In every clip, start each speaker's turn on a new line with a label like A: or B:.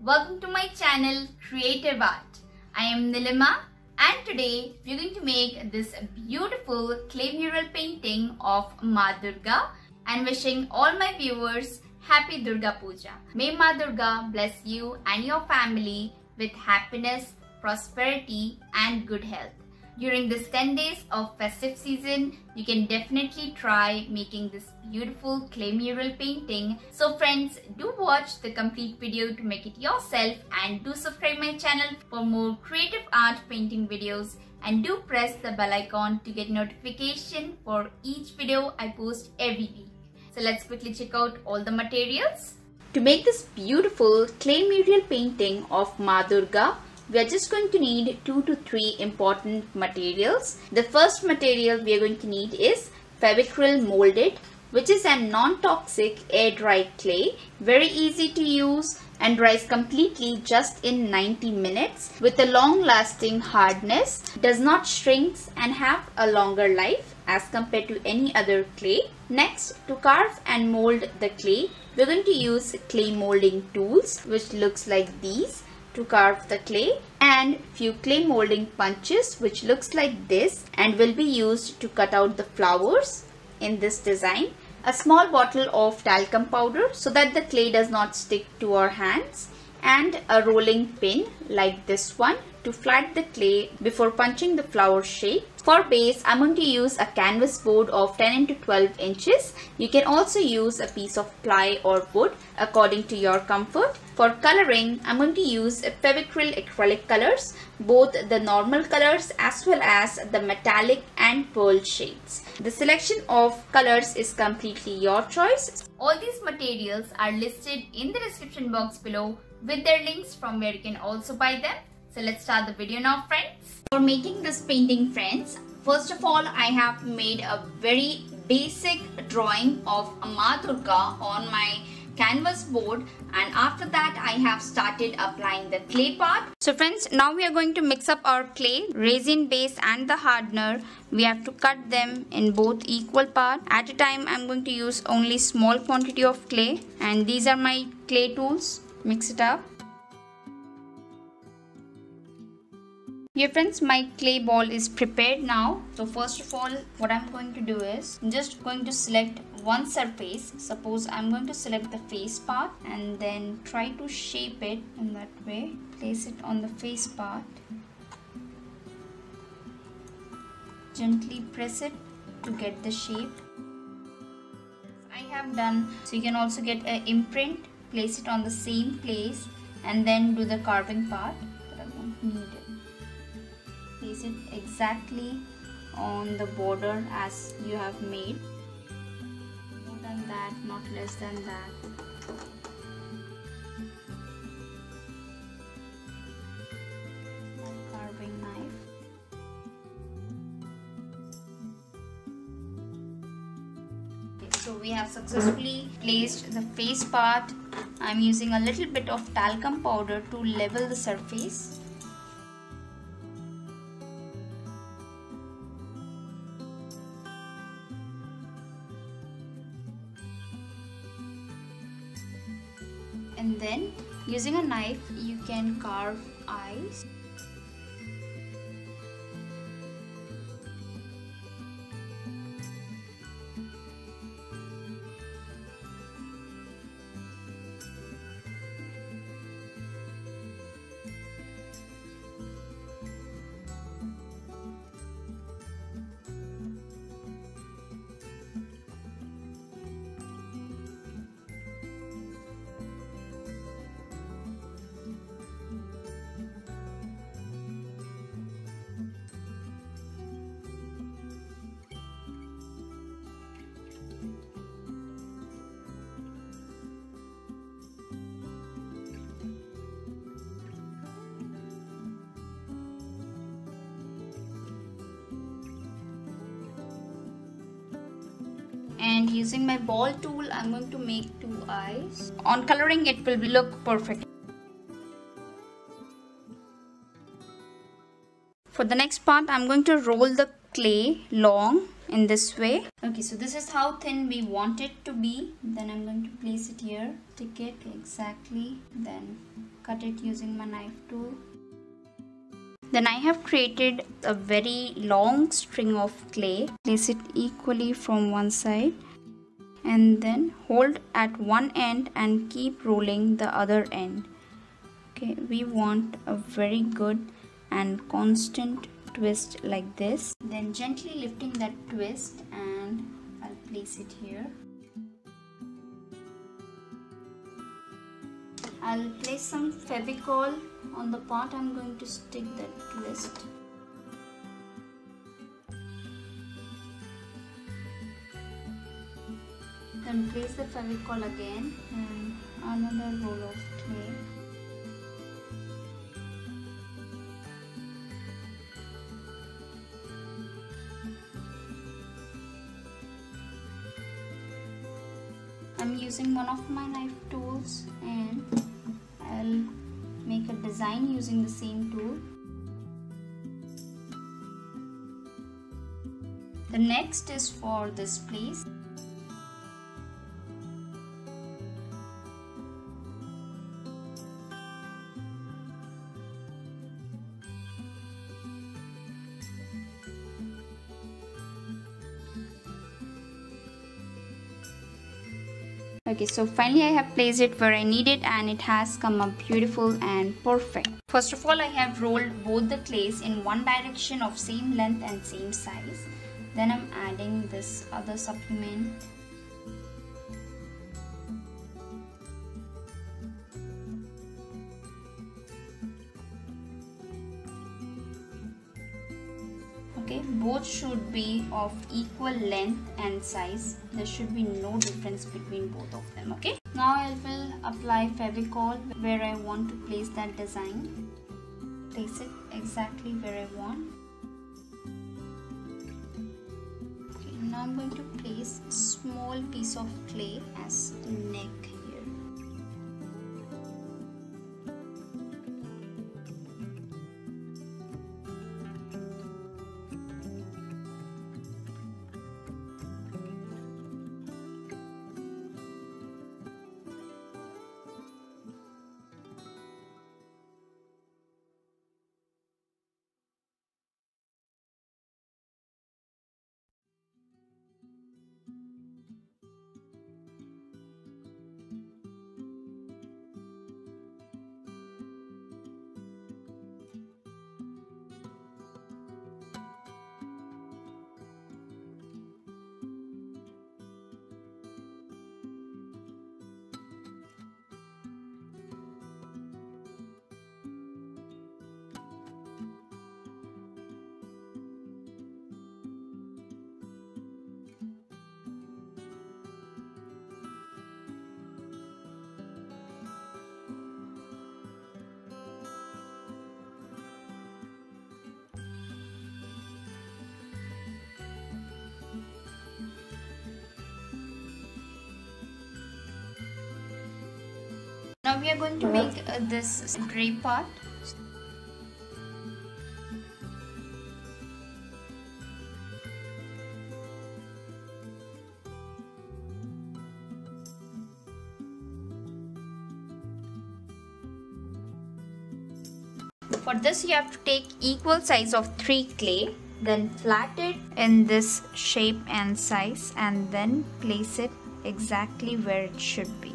A: Welcome to my channel Creative Art. I am Nilima and today we are going to make this beautiful clay mural painting of Ma Durga and wishing all my viewers Happy Durga Puja. May Ma Durga bless you and your family with happiness, prosperity and good health. During this 10 days of festive season, you can definitely try making this beautiful clay mural painting. So friends, do watch the complete video to make it yourself and do subscribe my channel for more creative art painting videos and do press the bell icon to get notification for each video I post every week. So let's quickly check out all the materials. To make this beautiful clay mural painting of Ma Durga, we are just going to need 2 to 3 important materials. The first material we are going to need is Fevicryl molded, which is a non-toxic air-dry clay, very easy to use and dries completely just in 90 minutes with a long-lasting hardness, does not shrink and have a longer life as compared to any other clay. Next, to carve and mold the clay, we are going to use clay molding tools, which looks like these, to carve the clay, and few clay molding punches which looks like this and will be used to cut out the flowers in this design. A small bottle of talcum powder so that the clay does not stick to our hands, and a rolling pin like this one to flat the clay before punching the flower shape. For base, I'm going to use a canvas board of 10 into 12 inches. You can also use a piece of ply or wood according to your comfort. For coloring, I'm going to use Fevicryl acrylic colors, both the normal colors as well as the metallic and pearl shades. The selection of colors is completely your choice. All these materials are listed in the description box below with their links from where you can also buy them. So let's start the video now, friends. For making this painting, friends, first of all I have made a very basic drawing of Ma Durga on my canvas board, and after that I have started applying the clay part. So friends, now we are going to mix up our clay, resin base and the hardener. We have to cut them in both equal part. At a time I'm going to use only small quantity of clay, and these are my clay tools. Mix it up. Here friends, my clay ball is prepared now. So first of all, what I'm going to do is I'm just going to select one surface. Suppose I'm going to select the face part and then try to shape it in that way. Place it on the face part. Gently press it to get the shape. I have done. So you can also get an imprint. Place it on the same place and then do the carving part. But I won't need it. Place it exactly on the border as you have made. More than that, not less than that. Carving knife. Okay, so we have successfully placed the face part. I'm using a little bit of talcum powder to level the surface. And then using a knife you can carve eyes. And using my ball tool, I'm going to make 2 eyes. On coloring, it will look perfect. For the next part, I'm going to roll the clay long in this way. Okay, so this is how thin we want it to be. Then I'm going to place it here, stick it exactly, then cut it using my knife tool. Then I have created a very long string of clay. Place it equally from one side and then hold at one end and keep rolling the other end. Okay, we want a very good and constant twist like this. Then gently lifting that twist and I'll place it here. I'll place some Fevicol on the part I'm going to stick that twist. Then place the Fevicol again and another roll of clay. I'm using one of my knife tools and I'll make a design using the same tool. The next is for this place. Okay, so finally I have placed it where I need it and it has come up beautiful and perfect. First of all, I have rolled both the clays in one direction of same length and same size. Then I'm adding this other supplement. Okay, both should be of equal length and size. There should be no difference between both of them. Okay, now I will apply Fevicol where I want to place that design. Place it exactly where I want. Okay, now I'm going to place a small piece of clay as the neck here. Now we are going to make this drape part. For this you have to take equal size of 3 clay, then flat it in this shape and size and then place it exactly where it should be.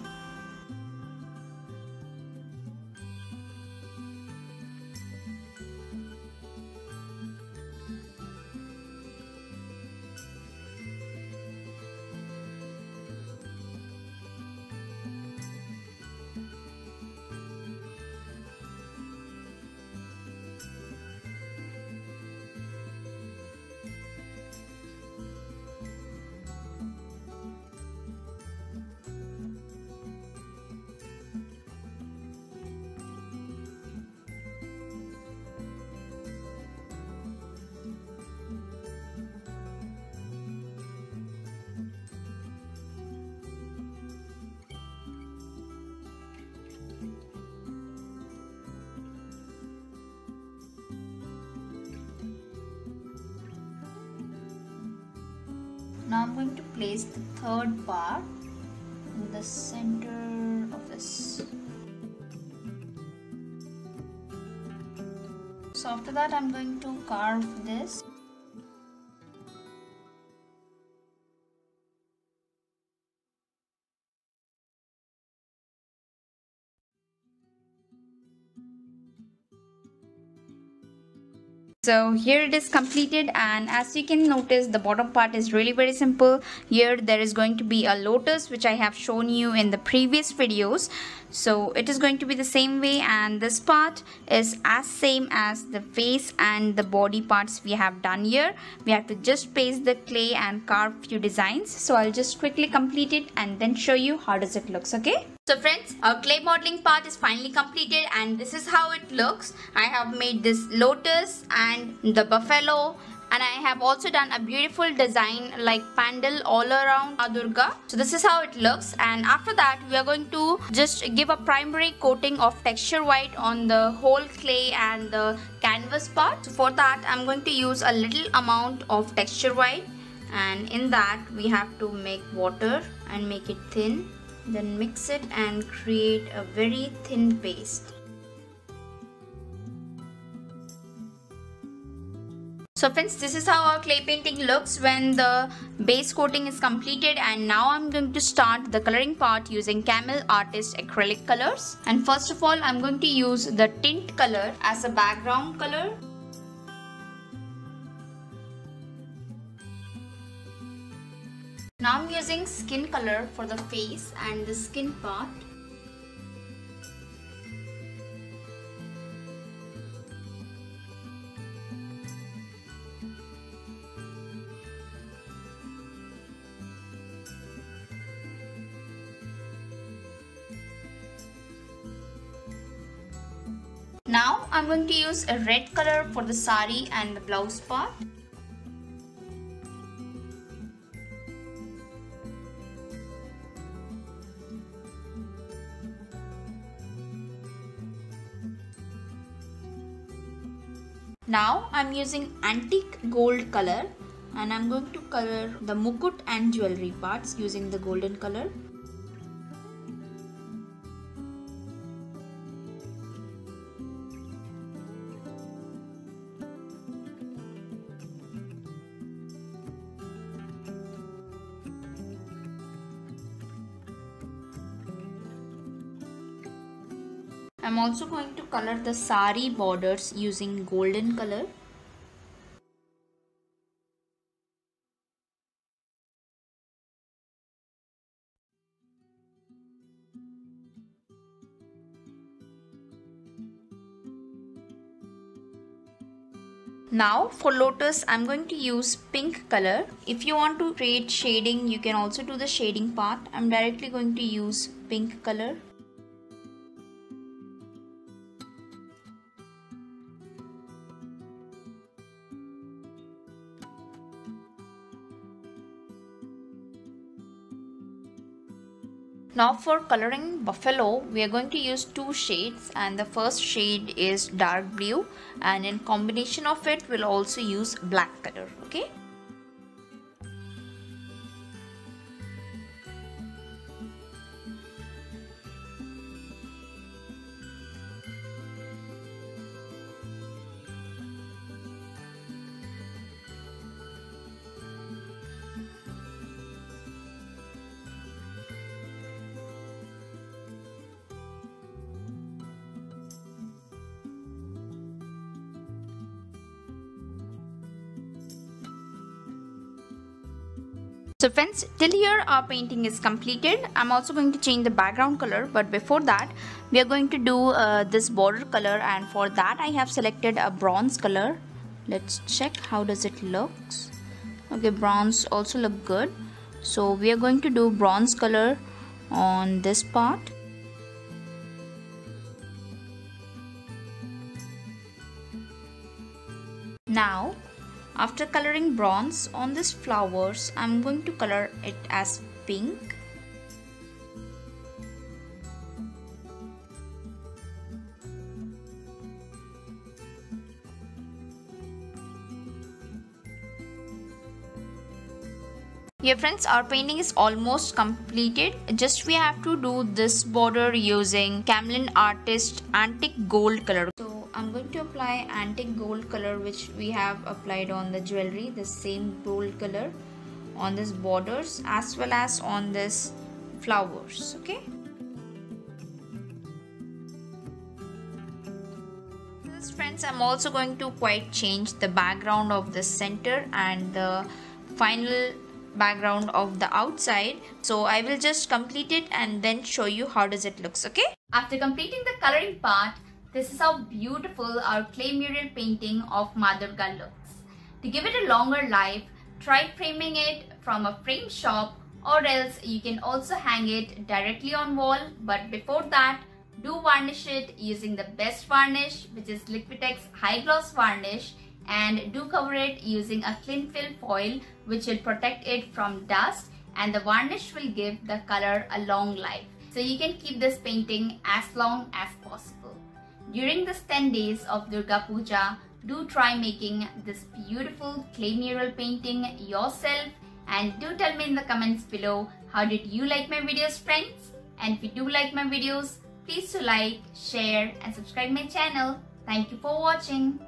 A: now I'm going to place the third bar in the center of this. So after that I'm going to carve this. So here it is completed, and as you can notice, the bottom part is really very simple. Here there is going to be a lotus, which I have shown you in the previous videos. So it is going to be the same way, and this part is as same as the face and the body parts we have done here. We have to just paste the clay and carve few designs. So I'll just quickly complete it and then show you how does it looks, okay? So friends, our clay modeling part is finally completed, and this is how it looks. I have made this lotus and the buffalo, and I have also done a beautiful design like pandal all around Ma Durga. So this is how it looks, and after that we are going to just give a primary coating of texture white on the whole clay and the canvas part. So for that I'm going to use a little amount of texture white, and in that we have to make water and make it thin. Then mix it and create a very thin paste. So friends, this is how our clay painting looks when the base coating is completed, and now I'm going to start the coloring part using Camel Artist acrylic colors. And first of all, I'm going to use the tint color as a background color. Now I'm using skin color for the face and the skin part. Now I'm going to use a red color for the sari and the blouse part. Now I'm using antique gold color, and I'm going to color the mukut and jewelry parts using the golden color. I'm also going to color the sari borders using golden color. Now for lotus, I'm going to use pink color. If you want to create shading, you can also do the shading part. I'm directly going to use pink color. Now for coloring buffalo, we are going to use two shades, and the first shade is dark blue, and in combination of it we'll also use black color, okay? So friends, till here our painting is completed. I'm also going to change the background color, but before that we are going to do this border color, and for that I have selected a bronze color. Let's check how does it looks. Okay, bronze also look good. So we are going to do bronze color on this part. Now after coloring bronze on these flowers, I'm going to color it as pink.
B: Yeah friends, our painting is almost completed. Just we have to do this border using Camlin Artist Antique Gold color. So I'm going to apply antique gold color which we have applied on the jewelry, the same gold color on this borders as well as on this flowers. Okay. Friends, I'm also going to quite change the background of the center and the final background of the outside. So I will just complete it and then show you how does it looks. Okay.
A: After completing the coloring part, this is how beautiful our clay mural painting of Ma Durga looks. To give it a longer life, try framing it from a frame shop, or else you can also hang it directly on wall. But before that, do varnish it using the best varnish, which is Liquitex High Gloss Varnish, and do cover it using a cling film foil which will protect it from dust, and the varnish will give the color a long life. So you can keep this painting as long as possible. During this 10 days of Durga Puja, do try making this beautiful clay mural painting yourself, and do tell me in the comments below how did you like my videos, friends. And if you do like my videos, please do like, share and subscribe my channel. Thank you for watching.